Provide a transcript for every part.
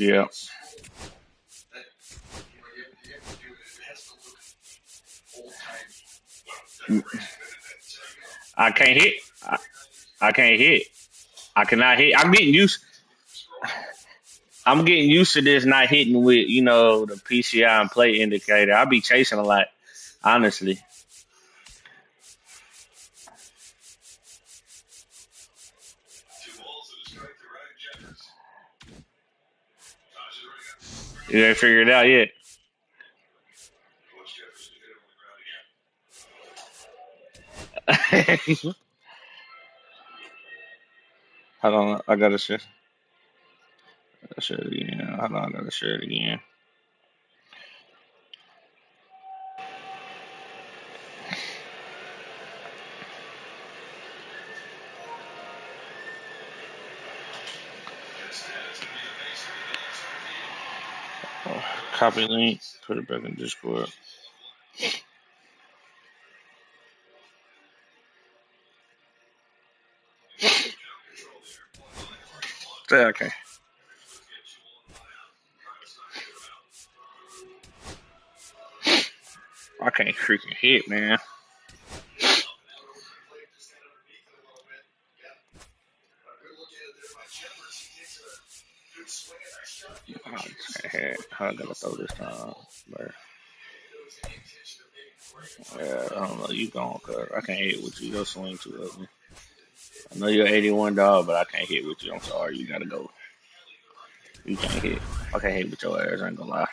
Yeah. I can't hit. I can't hit. I cannot hit. I'm getting used to this not hitting with, the PCI and play indicator. I'll be chasing a lot, honestly. You ain't figured it out yet. Hold on, I gotta share it again. Hold on, I gotta share it again. Oh, copy link, put it back in Discord. Yeah, okay. I can't freaking hit, man. I gotta throw this time. But, yeah, I don't know. You gone, cuz. I can't hit with you. Your swing too ugly. I know you're 81 dog, but I can't hit with you. I'm sorry. You gotta go. You can't hit. I can't hit with your ass. I ain't gonna lie.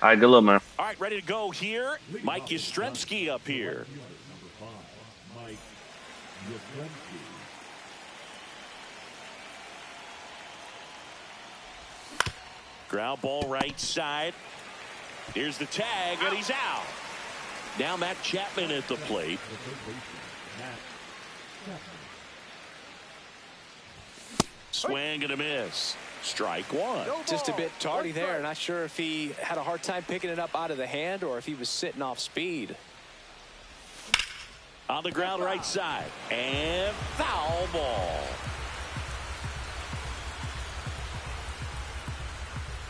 All right, good luck, man. All right, ready to go here. Mike Yastrzemski up here. Ground ball right side. Here's the tag, and he's out. Now Matt Chapman at the plate. Swing and a miss. Strike one. Just a bit tardy there. Not sure if he had a hard time picking it up out of the hand or if he was sitting off speed. On the ground right side. And foul ball.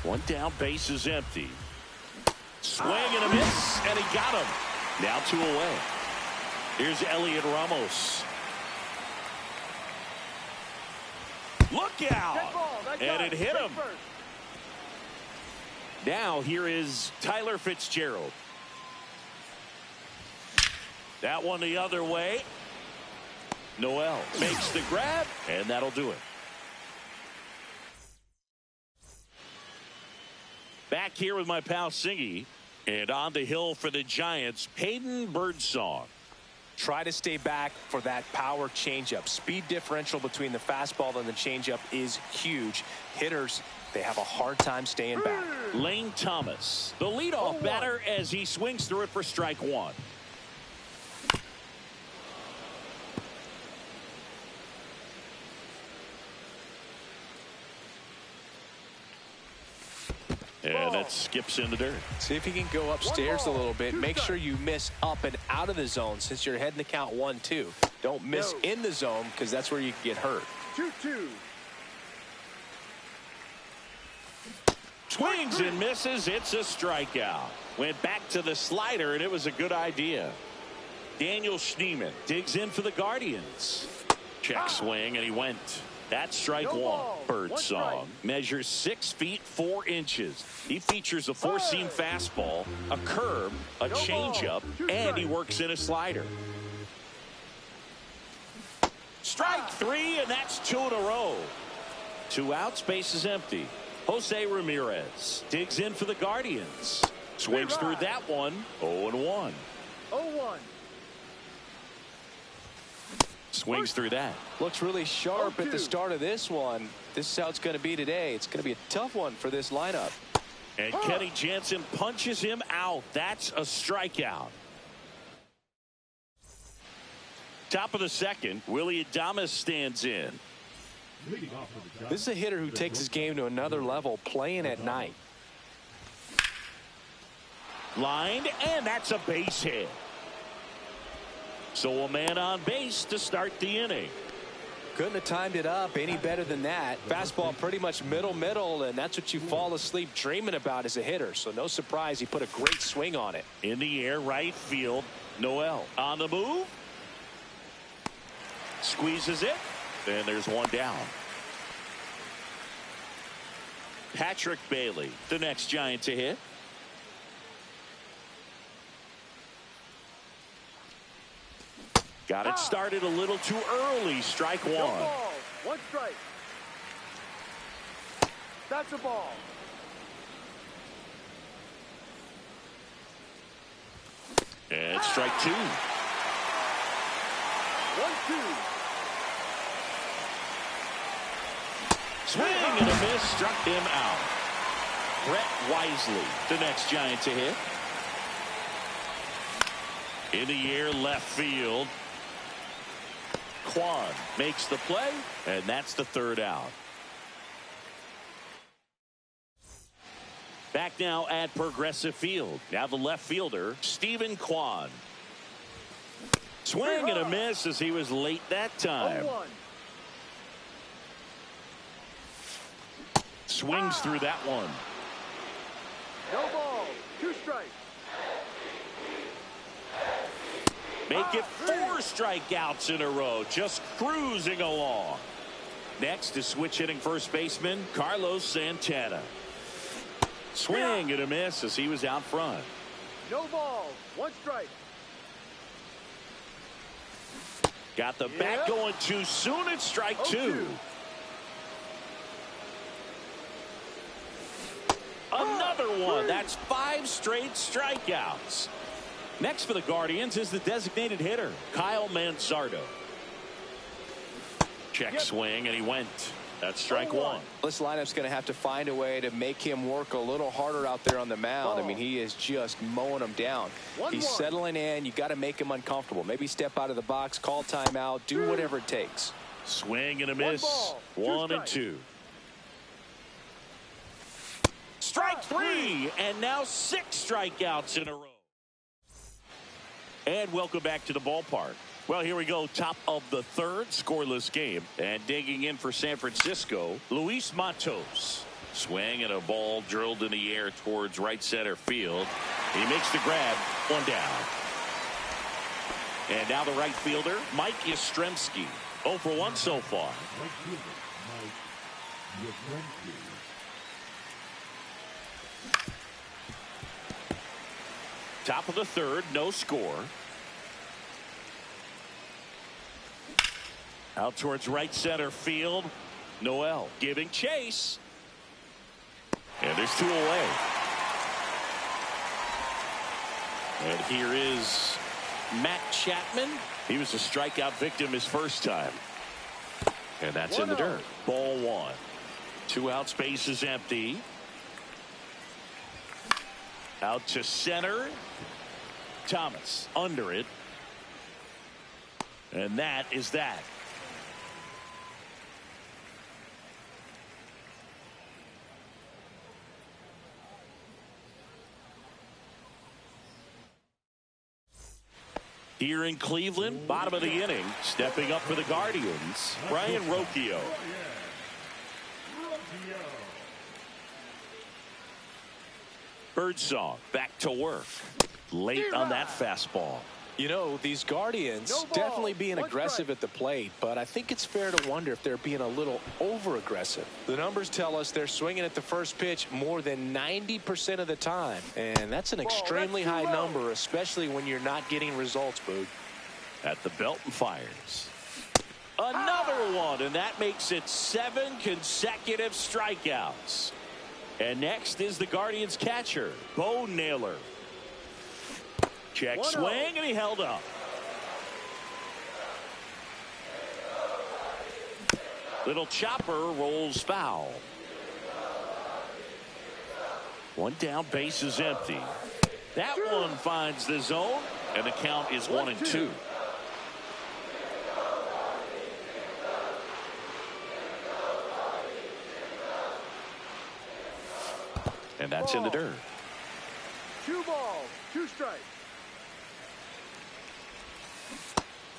One down, base is empty. Swing and a miss, and he got him. Now 2 away. Here's Elliot Ramos. Look out! And it hit him. Now here is Tyler Fitzgerald. That one the other way. Noel makes the grab, and that'll do it. Back here with my pal Singy. And on the hill for the Giants, Hayden Birdsong. Try to stay back for that power changeup. Speed differential between the fastball and the changeup is huge. Hitters, they have a hard time staying back. Lane Thomas, the leadoff batter, as he swings through it for strike one. And that skips in the dirt. See if you can go upstairs a little bit. Make sure you miss up and out of the zone since you're heading to count 1-2. Don't miss in the zone because that's where you can get hurt. 2-2. Swings and misses. It's a strikeout. Went back to the slider, and it was a good idea. Daniel Schneemann digs in for the Guardians. Check swing, and he went. That's strike one. Birdsong measures 6 feet 4 inches. He features a four-seam fastball, a curve, a changeup, and he works in a slider. Strike 3, and that's 2 in a row. 2 outs, base is empty. Jose Ramirez digs in for the Guardians. Swings through that one. 0-1. 0-1. Swings through that. Looks really sharp at the start of this one. This is how it's going to be today. It's going to be a tough one for this lineup. And Kenny Jansen punches him out. That's a strikeout. Top of the second, Willy Adames stands in. This is a hitter who takes his game to another level, playing at night. Lined, and that's a base hit. So a man on base to start the inning. Couldn't have timed it up any better than that. Fastball pretty much middle, and that's what you fall asleep dreaming about as a hitter. So no surprise he put a great swing on it. In the air, right field. Noel on the move. Squeezes it, and there's one down. Patrick Bailey, the next Giant to hit. Got it started a little too early. Strike one. No ball. One strike. That's a ball. And strike two. 1-2. Swing and a miss. Struck him out. Brett Wisely, the next Giant to hit. In the air, left field. Kwan makes the play, and that's the third out. Back now at Progressive Field. Now the left fielder, Stephen Kwan. Swing and a miss as he was late that time. 0-1. Swings through that one. No ball. 2 strikes. Make it 4 strikeouts in a row. Just cruising along. Next is switch hitting first baseman Carlos Santana. Swing and a miss as he was out front. No ball. 1 strike. Got the bat going too soon. It's strike 2. Another one. That's 5 straight strikeouts. Next for the Guardians is the designated hitter, Kyle Manzardo. Check swing, and he went. That's strike 1. This lineup's going to have to find a way to make him work a little harder out there on the mound. I mean, he is just mowing them down. He's settling in. You got to make him uncomfortable. Maybe step out of the box, call timeout, do whatever it takes. Swing and a miss. 1 and 2. Strike 3, and now 6 strikeouts in a row. And welcome back to the ballpark. Well, here we go. Top of the third, scoreless game. And digging in for San Francisco, Luis Matos. Swing and a ball drilled in the air towards right center field. He makes the grab. 1 down. And now the right fielder, Mike Yastrzemski. 0 for 1 so far. Top of the third, no score. Out towards right center field. Noel giving chase. And there's 2 away. And here is Matt Chapman. He was a strikeout victim his first time. And that's in the dirt. Ball 1. 2 outs, base is empty. Out to center. Thomas under it. And that is that. Here in Cleveland, bottom of the inning, stepping up for the Guardians, Brian Rocchio. Birdsong back to work. Late on that fastball. You know, these Guardians definitely being aggressive at the plate, but I think it's fair to wonder if they're being a little over-aggressive. The numbers tell us they're swinging at the first pitch more than 90% of the time, and that's an extremely high number, especially when you're not getting results, Boog. At the belt and fires. Another one, and that makes it 7 consecutive strikeouts. And next is the Guardians catcher, Bo Naylor. Check swing, and he held up. Little chopper rolls foul. 1 down, base is empty. That one finds the zone, and the count is 1 and 2. And that's in the dirt. 2 balls, 2 strikes.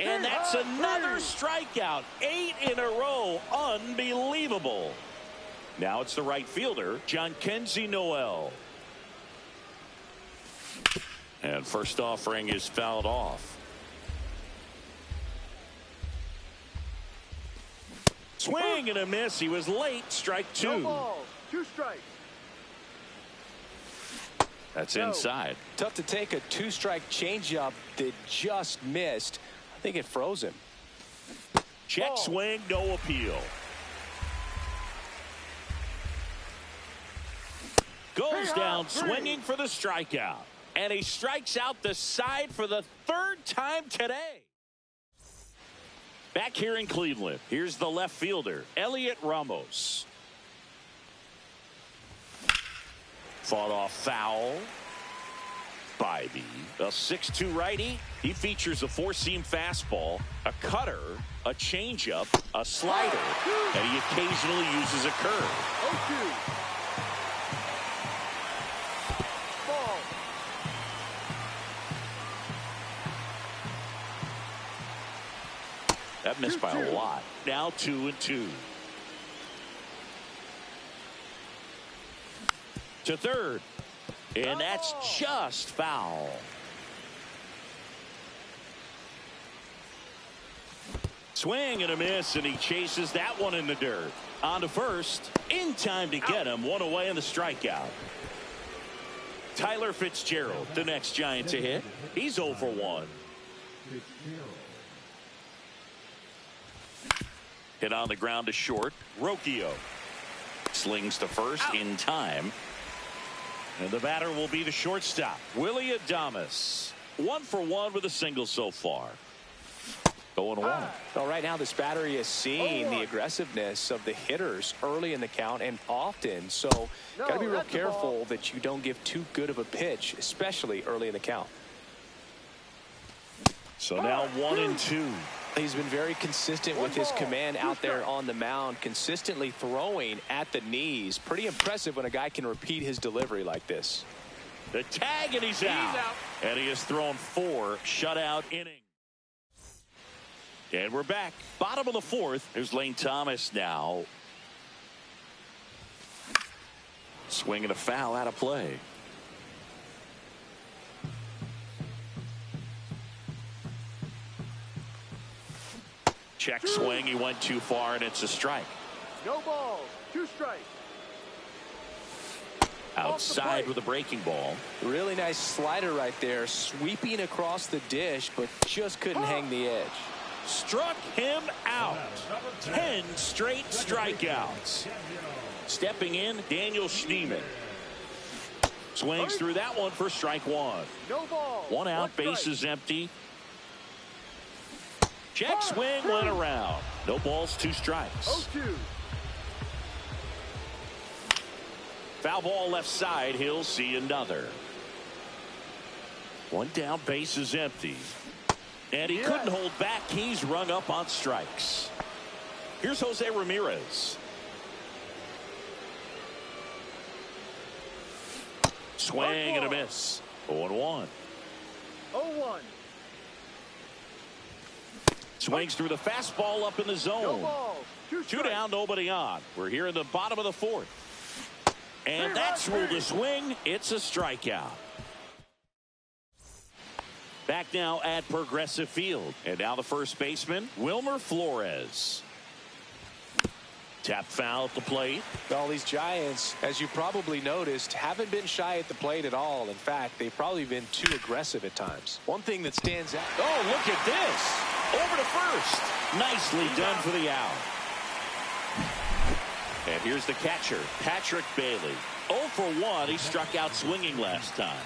And that's another strikeout. 8 in a row. Unbelievable. Now it's the right fielder, Jhonkensy Noel. And first offering is fouled off. Swing and a miss. He was late. Strike 2. No balls, 2 strikes. That's inside. Tough to take a 2-strike changeup that just missed. I think it froze him. Check swing, no appeal. Goes down swinging for the strikeout. And he strikes out the side for the 3rd time today. Back here in Cleveland, here's the left fielder, Elliot Ramos. Fought off foul. Bybee, a 6'2 righty. He features a 4-seam fastball, a cutter, a changeup, a slider, and he occasionally uses a curve. 0-2. Ball. That missed by a lot. Now 2-2. To third. And that's just foul. Swing and a miss, and he chases that one in the dirt. On to first. In time to get him. 1 away in the strikeout. Tyler Fitzgerald, the next Giant to hit. He's 0 for 1. Hit on the ground to short. Rocchio slings to first in time. And the batter will be the shortstop, Willy Adames. 1 for 1 with a single so far. 0-1. Well, right now this battery is seeing the aggressiveness of the hitters early in the count and often. So got to be real careful that you don't give too good of a pitch, especially early in the count. So now 1-2. He's been very consistent with his command out there on the mound, consistently throwing at the knees. Pretty impressive when a guy can repeat his delivery like this. The tag, and he's out. And he has thrown 4 shutout innings. And we're back. Bottom of the 4th. There's Lane Thomas now. Swinging a foul out of play. Check swing. He went too far, and it's a strike. No balls, 2 strikes. Outside with a breaking ball. Really nice slider right there, sweeping across the dish, but just couldn't hang the edge. Struck him out. 10 straight strikeouts. Stepping in, Daniel Schneemann. Swings through that one for strike 1. No ball. 1 out, bases empty. Check swing went around. No balls, 2 strikes. 0-2. Foul ball left side. He'll see another. 1 down, bases empty. And he couldn't hold back. He's rung up on strikes. Here's Jose Ramirez. Swing and a miss. 0-1. 0-1. Swings through the fastball up in the zone. No balls, 2 2 strikes. down, nobody on. We're here in the bottom of the 4th. And that's ruled a swing. It's a strikeout. Back now at Progressive Field. And now the first baseman, Wilmer Flores. Tap foul at the plate. Well, these Giants, as you probably noticed, haven't been shy at the plate at all. In fact, they've probably been too aggressive at times. One thing that stands out. Oh, look at this. Over to first. Nicely done for the out. And here's the catcher, Patrick Bailey. 0 for 1. He struck out swinging last time.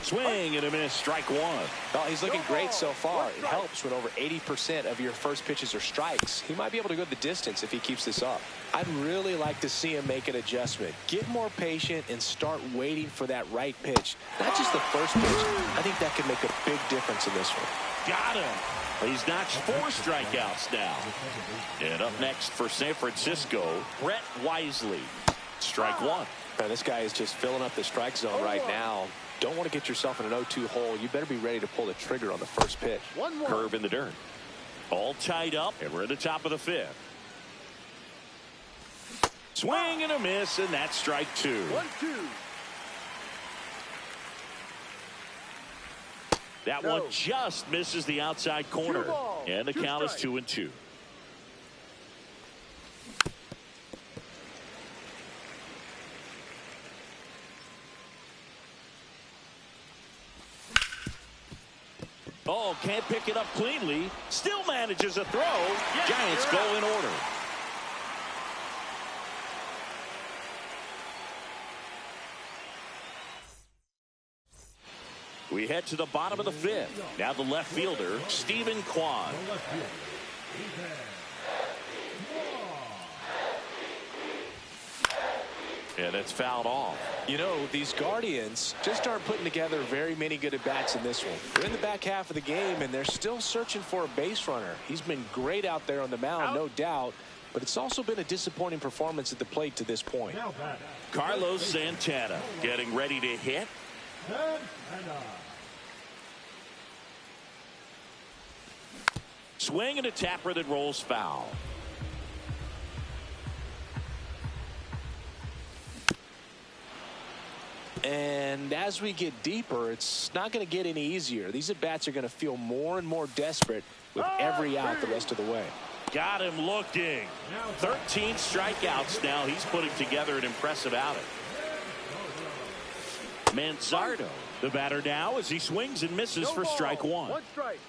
Swing and a miss, strike 1. Well, he's looking great so far. It helps when over 80% of your first pitches are strikes. He might be able to go the distance if he keeps this up. I'd really like to see him make an adjustment. Get more patient and start waiting for that right pitch. Not just the first pitch. I think that could make a big difference in this one. Got him. He's notched 4 strikeouts now. And up next for San Francisco, Brett Wisely. Strike 1. This guy is just filling up the strike zone right now. Don't want to get yourself in an 0-2 hole. You better be ready to pull the trigger on the first pitch. 1-1. Curve in the dirt. All tied up, and we're at the top of the fifth. Swing and a miss, and that's strike 2. 1-2. That one just misses the outside corner. 2 balls, And the 2 count is strikes. 2-2. Oh, can't pick it up cleanly. Still manages a throw. Yes, Giants you're go out. in order. We head to the bottom of the fifth. Now the left fielder, Stephen Kwan. And it's fouled off. You know, these Guardians just aren't putting together very many good at-bats in this one. They're in the back half of the game, and they're still searching for a base runner. He's been great out there on the mound, no doubt, but it's also been a disappointing performance at the plate to this point. Carlos Santana getting ready to hit. Swing and a tapper that rolls foul. And as we get deeper, it's not going to get any easier. These at-bats are going to feel more and more desperate with every out the rest of the way. Got him looking. 13 strikeouts now. He's putting together an impressive outing. Manzardo, the batter now, as he swings and misses No for ball, strike 1. 1 strike.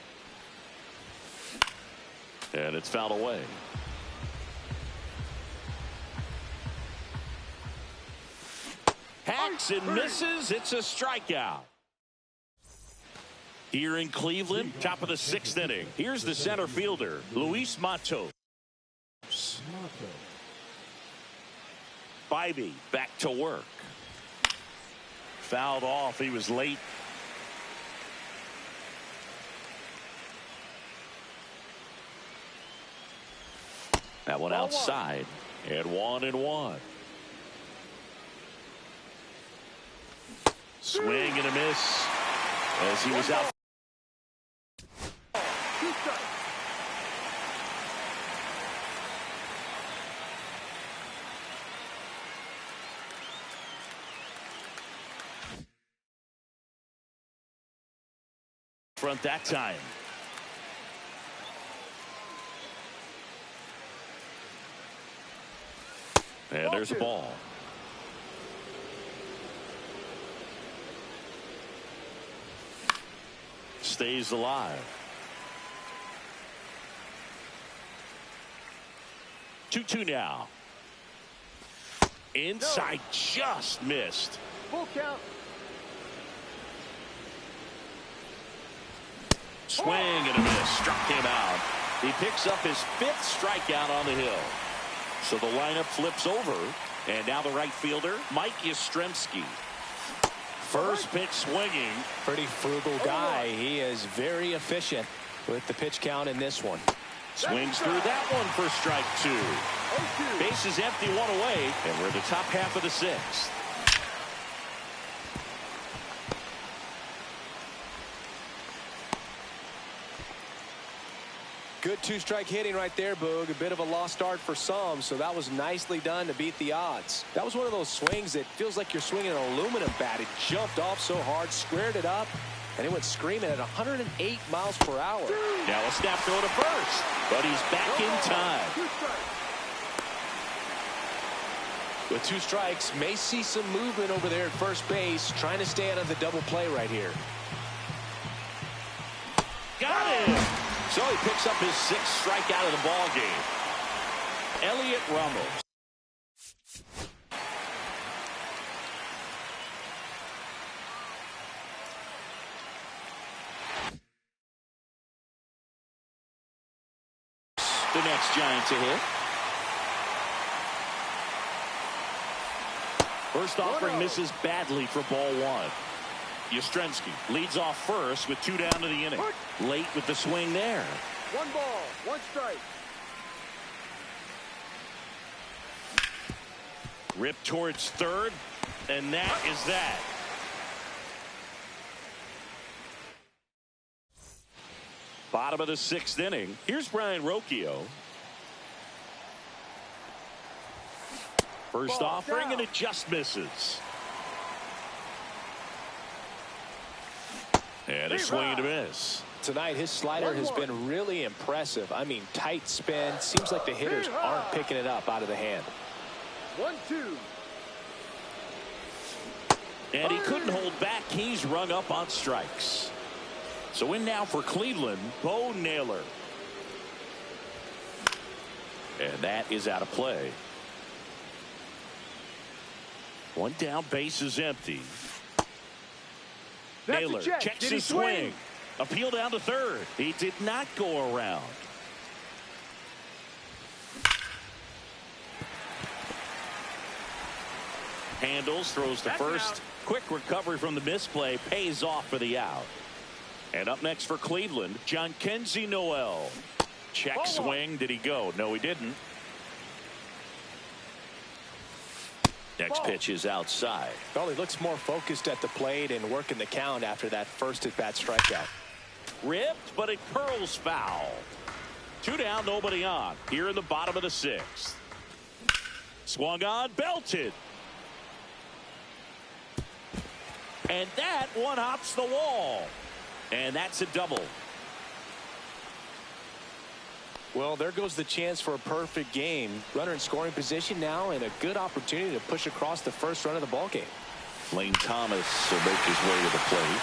And it's fouled away. Hacks and misses. It's a strikeout. Here in Cleveland, top of the 6th inning. Here's the center fielder, Luis Matos. Bibee back to work. Fouled off. He was late. That one outside. And 1-1. Swing and a miss as he was out. 2 strikes. Front that time. And there's a ball. Stays alive. 2-2 now. Inside, just missed. Full count. Swing and a miss. Struck him out. He picks up his 5th strikeout on the hill. So the lineup flips over. And now the right fielder, Mike Yastrzemski. First pitch swinging. Pretty frugal guy. He is very efficient with the pitch count in this one. Swings through that one for strike 2. 0-2. Bases empty, 1 away. And we're in the top half of the 6th. Good 2-strike hitting right there, Boog. A bit of a lost start for some, so that was nicely done to beat the odds. That was one of those swings that feels like you're swinging an aluminum bat. It jumped off so hard, squared it up, and it went screaming at 108 miles per hour. Now a snap throw to first, but he's back in time. 2 strikes. With 2 strikes, may see some movement over there at first base, trying to stay out of the double play right here. Got him. So he picks up his 6th strikeout of the ball game. Elliot Ramos. The next Giant to hit. First offering misses badly for ball 1. Yastrzemski leads off first with 2 down to the inning. Late with the swing there. 1 ball, 1 strike. Ripped towards third. And that is that. Bottom of the 6th inning. Here's Brian Rocchio. First offering, and it just misses. And a swing and a miss. Tonight, his slider has been really impressive. I mean, tight spin. Seems like the hitters aren't picking it up out of the hand. 1-2. And he couldn't hold back. He's rung up on strikes. So in now for Cleveland, Bo Naylor. And that is out of play. One down, base is empty. Naylor checks his swing. Appeal down to third. He did not go around. Handles, throws to first. Quick recovery from the misplay, pays off for the out. And up next for Cleveland, Jhonkensy Noel. Check swing. Did he go? No, he didn't. Next pitch is outside. Well, he looks more focused at the plate and working the count after that first at-bat strikeout. Ripped, but it curls foul. 2 down, nobody on. Here in the bottom of the 6th. Swung on, belted. And that one hops the wall. And that's a double. Well, there goes the chance for a perfect game. Runner in scoring position now, and a good opportunity to push across the first run of the ballgame. Lane Thomas will make his way to the plate.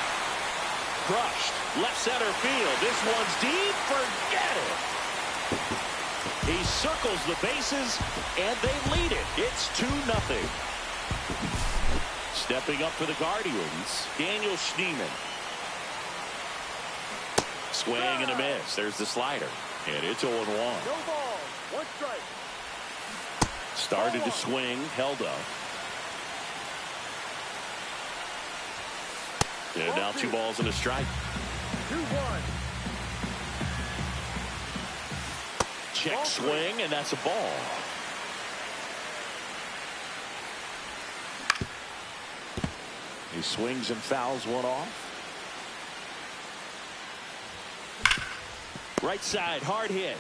Crushed. Left center field. This one's deep. Forget it. He circles the bases, and they lead it. It's 2-0. Stepping up for the Guardians, Daniel Schneemann. Swing and a miss. There's the slider. And it's 0-1. No ball. 1 strike. Started to swing. Held up. And now 2 balls and a strike. 2-1. Check swing, and that's a ball. He swings and fouls one off. Right side, hard hit.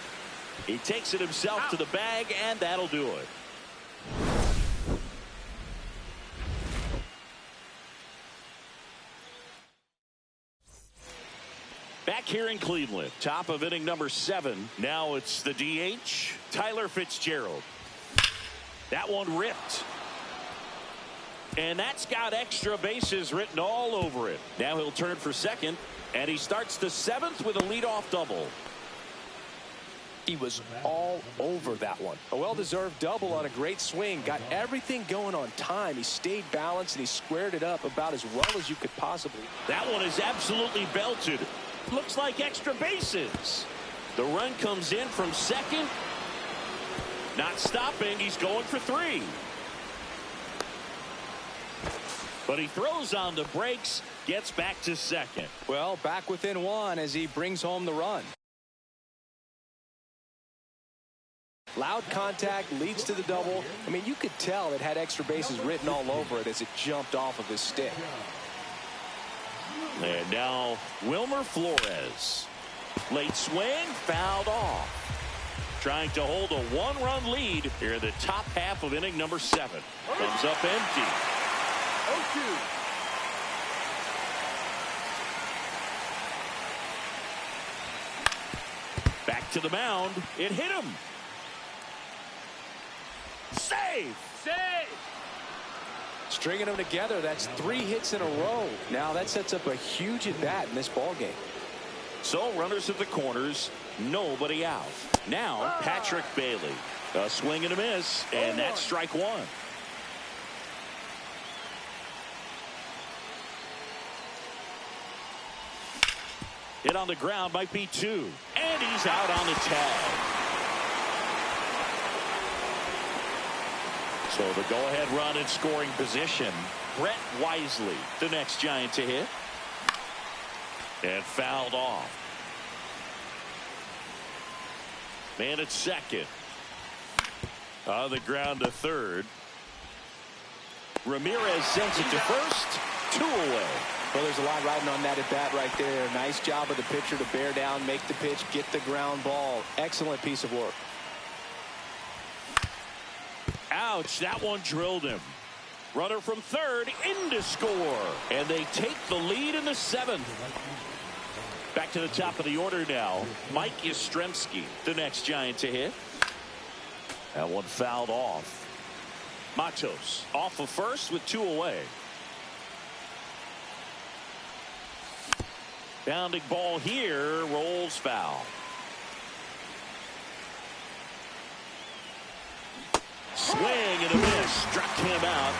He takes it himself to the bag, and that'll do it. Back here in Cleveland, top of inning number 7. Now it's the DH, Tyler Fitzgerald. That one ripped. And that's got extra bases written all over it. Now he'll turn for second, and he starts the 7th with a leadoff double. He was all over that one. A well-deserved double on a great swing. Got everything going on time. He stayed balanced, and he squared it up about as well as you could possibly. That one is absolutely belted. Looks like extra bases. The run comes in from second. Not stopping. He's going for 3. But he throws on the brakes, gets back to second. Well, back within 1 as he brings home the run. Loud contact leads to the double. I mean, you could tell it had extra bases written all over it as it jumped off of his stick. And now Wilmer Flores. Late swing, fouled off. Trying to hold a 1-run lead here in the top half of inning number 7. Comes up empty. 0-2. Back to the mound. It hit him. Save! Stringing them together, that's 3 hits in a row. Now that sets up a huge at-bat in this ballgame. So runners at the corners, nobody out. Now Patrick Bailey. A swing and a miss, and that's strike 1. Hit on the ground might be 2. And he's out on the tag. So the go-ahead run in scoring position. Brett Wisely, the next Giant to hit. And fouled off. Man at second. On the ground to third. Ramirez sends it to first. 2 away. Well, there's a lot riding on that at bat right there. Nice job of the pitcher to bear down, make the pitch, get the ground ball. Excellent piece of work. Ouch, that one drilled him. Runner from third in to score. And they take the lead in the 7th. Back to the top of the order now. Mike Yastrzemski, the next Giant to hit. That one fouled off. Matos off of first with 2 away. Bounding ball here, rolls foul. Swing and a miss, struck him out.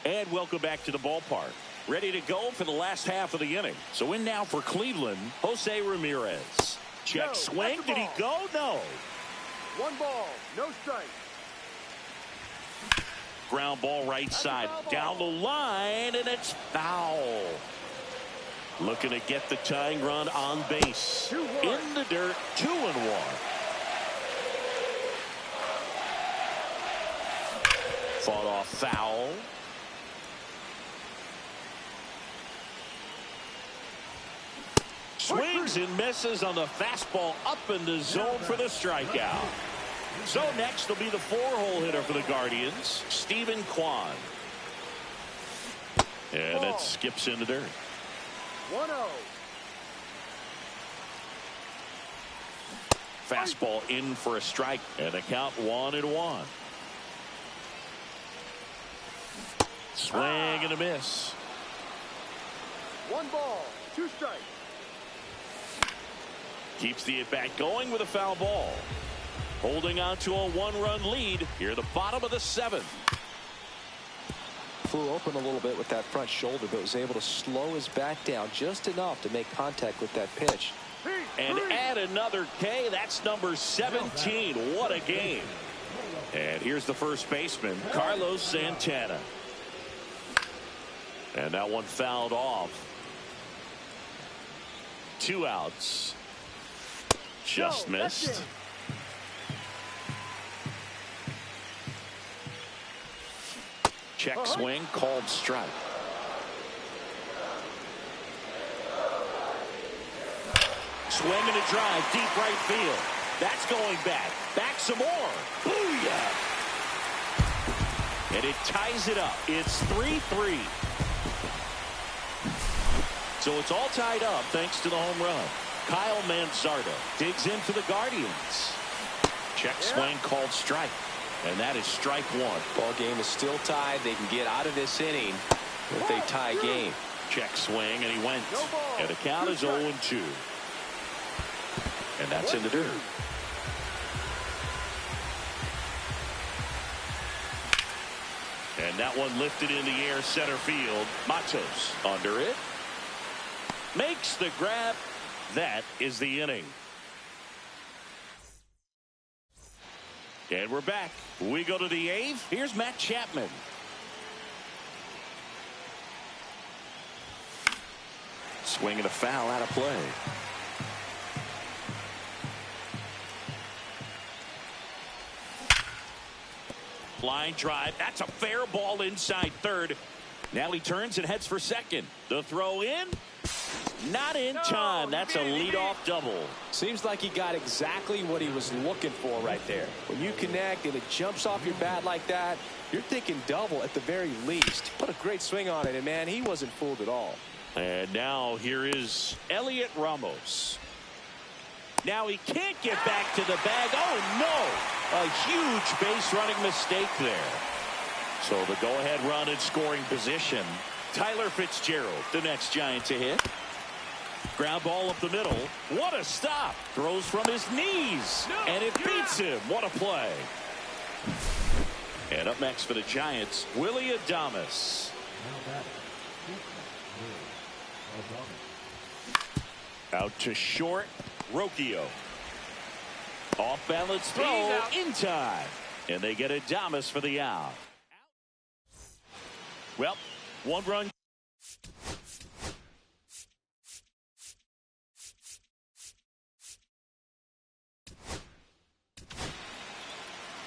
And welcome back to the ballpark. Ready to go for the last half of the inning. So in now for Cleveland, Jose Ramirez. Check swing, did he go? No. 1 ball, no strike. Ground ball right side, down the line, and it's foul. Looking to get the tying run on base. In the dirt, 2-1. Fought off foul. Swings and misses on the fastball up in the zone for the strikeout. So next will be the 4-hole hitter for the Guardians, Stephen Kwan. And it skips in the dirt. 1-0. Fastball in for a strike, and the count 1-1. Swing and a miss. 1 ball, 2 strikes. Keeps the at-bat going with a foul ball. Holding on to a 1-run lead here at the bottom of the 7th. Flew open a little bit with that front shoulder, but was able to slow his bat down just enough to make contact with that pitch. And add another K. That's number 17. What a game. And here's the first baseman, Carlos Santana. And that one fouled off. 2 outs. Just missed. Check swing, called strike. Swing and a drive, deep right field. That's going back. Back some more. Booyah! And it ties it up. It's 3-3. So it's all tied up thanks to the home run. Kyle Manzardo digs in for the Guardians. Check swing, called strike. And that is strike 1. Ball game is still tied. They can get out of this inning if they tie game. Check swing, and he went. And the count is 0-2. And that's in the dirt. And that one lifted in the air, center field. Matos under it. Makes the grab. That is the inning. And we're back. We go to the 8th. Here's Matt Chapman. Swing and a foul out of play. Line drive. That's a fair ball inside third. Now he turns and heads for second. The throw in. Not in time. That's a leadoff double. Seems like he got exactly what he was looking for right there. When you connect and it jumps off your bat like that, you're thinking double at the very least. Put a great swing on it, and man, he wasn't fooled at all. And now here is Elliot Ramos. Now he can't get back to the bag. Oh, no. A huge base running mistake there. So the go-ahead run in scoring position. Tyler Fitzgerald, the next Giant to hit. Ground ball up the middle. What a stop. Throws from his knees. And it beats him. What a play. And up next for the Giants, Willy Adames. Out to short, Rocchio. Off balance throw in time. And they get Adames for the out. Well, 1 run.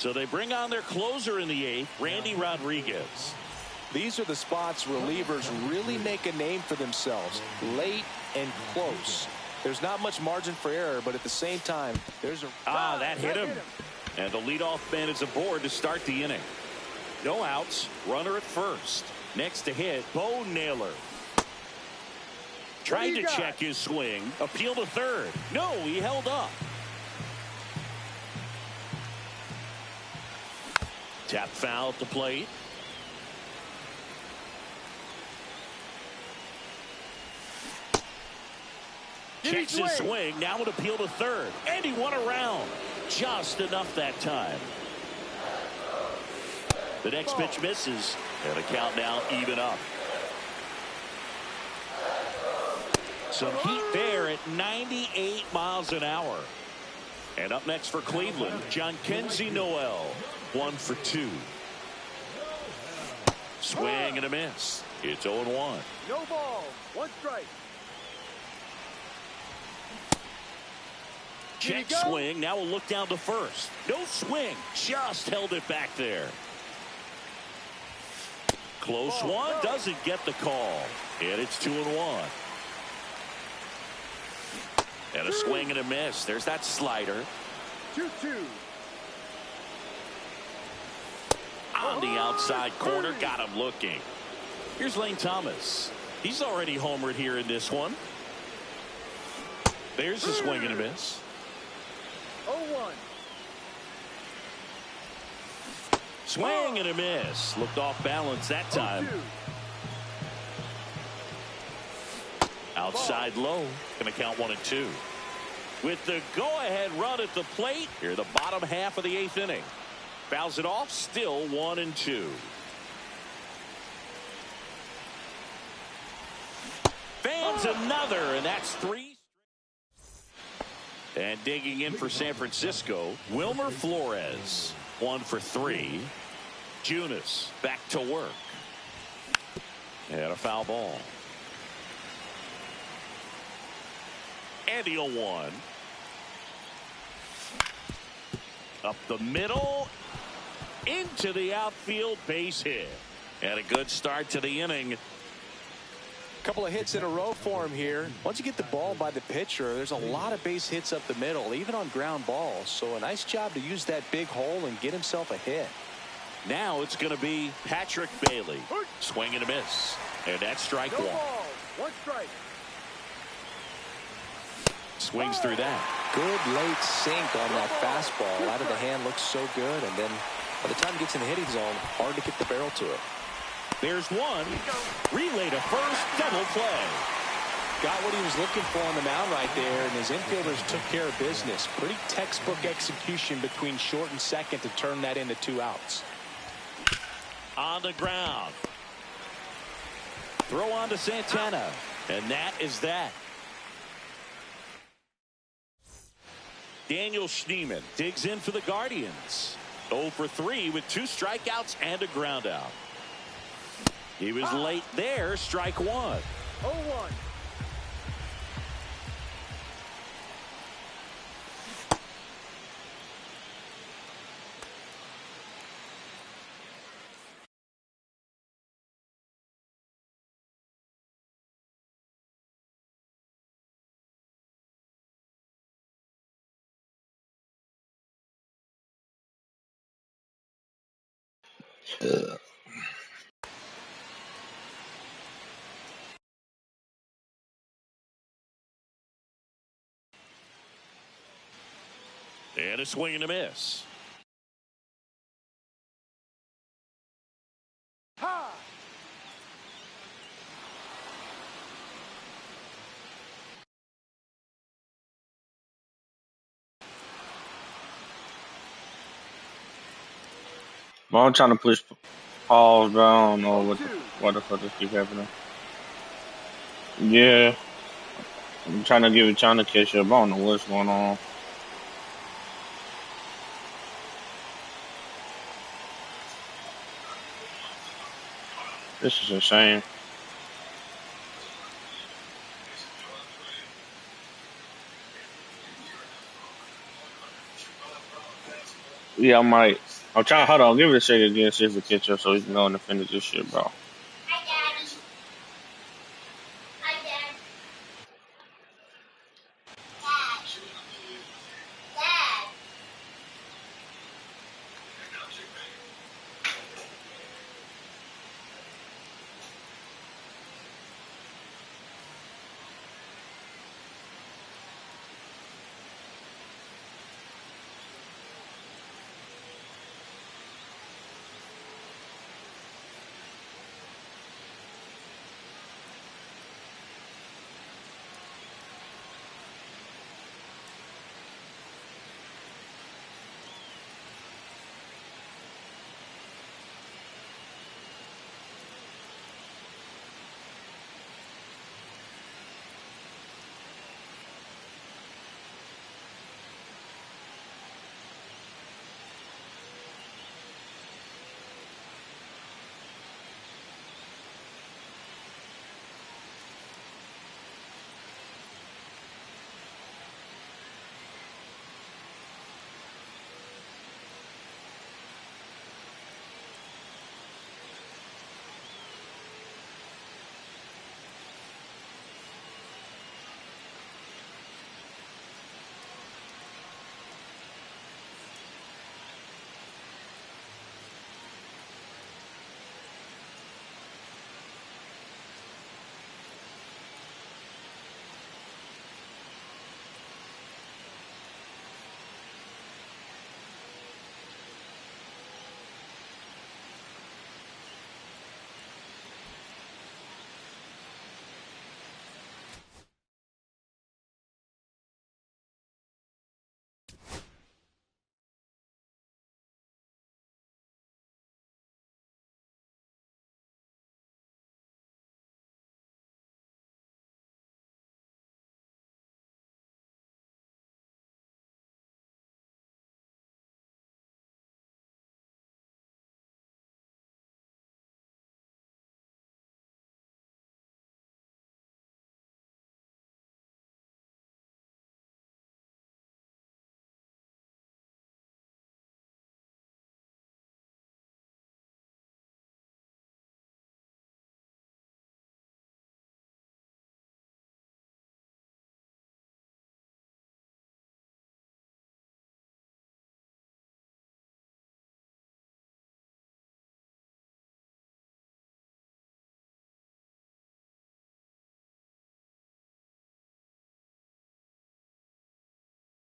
So they bring on their closer in the 8th, Randy Rodriguez. These are the spots relievers really make a name for themselves, late and close. There's not much margin for error, but at the same time, there's a... that hit him. And the leadoff man is aboard to start the inning. No outs, runner at first. Next to hit, Bo Naylor. Tried to check his swing, appeal to third. No, he held up. Tap foul at the plate. Checks his swing. Now an appeal to third. And he won around. Just enough that time. The next pitch misses. And the count now even up. Some heat there at 98 miles an hour. And up next for Cleveland, Jhonkensy Noel. 1 for 2. Swing and a miss. It's 0-1. No ball. 1 strike. Check swing. Now we'll look down to first. No swing. Just held it back there. Close one. Doesn't get the call. And it's 2-1. And a swing and a miss. There's that slider. 2-2. On the outside corner. Got him looking. Here's Lane Thomas. He's already homered here in this one. There's the swing and a miss. 0-1. Swing and a miss. Looked off balance that time. 0-2. Outside low. Going to count 1-2. With the go-ahead run at the plate. Here the bottom half of the 8th inning. Fouls it off. Still 1-2. Fans another. And that's 3. And digging in for San Francisco, Wilmer Flores. 1 for 3. Junis back to work. And a foul ball. And the 0-1. Up the middle. Into the outfield, base hit. And a good start to the inning. Couple of hits in a row for him here. Once you get the ball by the pitcher, there's a lot of base hits up the middle, even on ground balls. So a nice job to use that big hole and get himself a hit. Now it's going to be Patrick Bailey. Swing and a miss. And that's strike No one. ball. 1 strike. Swings through that. Good late sink on that fastball. Out of the hand, looks so good. And then by the time it gets in the hitting zone, hard to get the barrel to it. There's one. Relay to first. Double play. Got what he was looking for on the mound right there, and his infielders took care of business. Pretty textbook execution between short and second to turn that into 2 outs. On the ground. Throw on to Santana. And that is that. Daniel Schneemann digs in for the Guardians. 0 for 3 with 2 strikeouts and a ground out. He was late there. Strike 1. 0-1. And a swing and a miss. Ha! But I'm trying to push pause, but I don't know what the fuck this keep happening. Yeah. I'm trying to catch up. I don't know what's going on. This is insane. Yeah, I might. I'm trying. Hold on. Give it a second again. See if we catch up so we can go and finish this shit, bro.